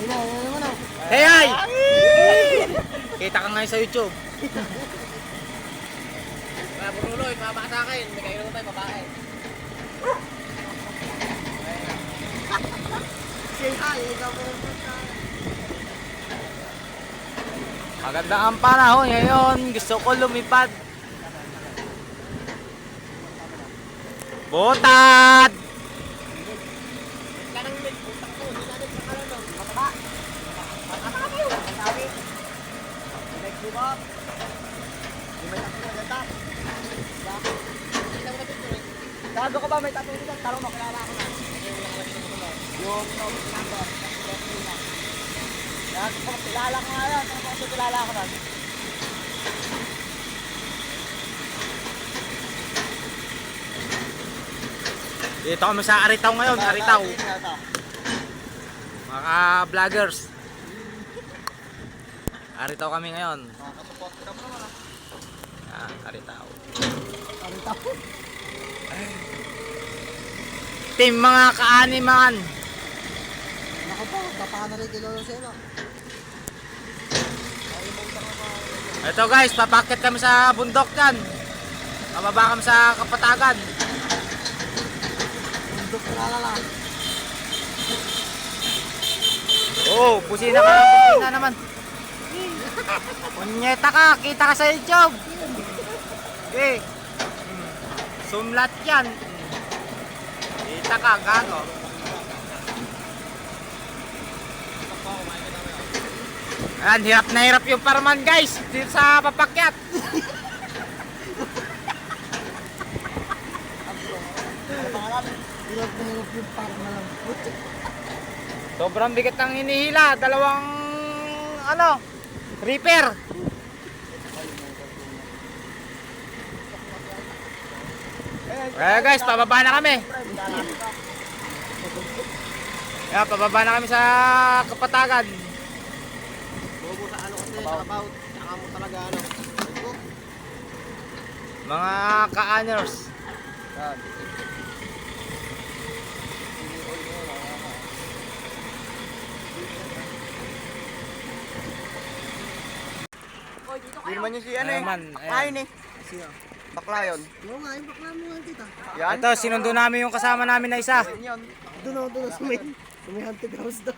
Ayun na, ayun naman na. Hey, ay! Kita ka ngayon sa YouTube. Kaya Bruloy, mabaka sa akin. May kayo naman tayo, babae. Say hi, ikaw po naman sa... Maganda ang panahon ngayon. Gusto ko lumipad. Butad! Kanang may putak ko, hindi natin sa kalan, no? Mataba. Mataba kayo. Sabi. Next di ba? Di may tattoo na ganda. Hindi lang natin ito, eh. Gago ka ba may tattoo dito? Taro mo, kilala ko na. Yung number. Gago ka, kilala ko nga yan. Ano kasi kilala ko na? Dito kami sa Aritaw ngayon. Aritaw. Mga vloggers. Aritaw kami ngayon. Makakapupot ka pa naman. Yan, Aritaw. Aritaw. Team mga kaaniman. Naku po, baka na rin kay Lolo Sema. Ito guys, papakit kami sa bundok yan. Pababa kami sa Kapatagan. Bundok kilala lang. Oh, pusina ka. Pusina naman. Punyeta ka, kita ka sa YouTube. Okay. Sumlat yan. Kita ka, gago. Ayan, hirap na hirap yung parman guys. Dito sa papakyat. Ano pangalan? Hirap na hirap yung parang na lang. Sobrang bigat ng hinihila. Dalawang, ano, reaper. Kaya guys, pababa na kami. Kaya pababa na kami sa Kapatagan. Bobo sa ano kasi, about. Saka mo talaga ano. Mga ka-honors. Hindi naman yung si ano eh. Ayan, Kain eh. Sino? Bakla yun. Oo nga, yung bakla mo nga tita. Ito, sinundo namin yung kasama namin na isa. Doon ako, doon. Sa may haunted house doon.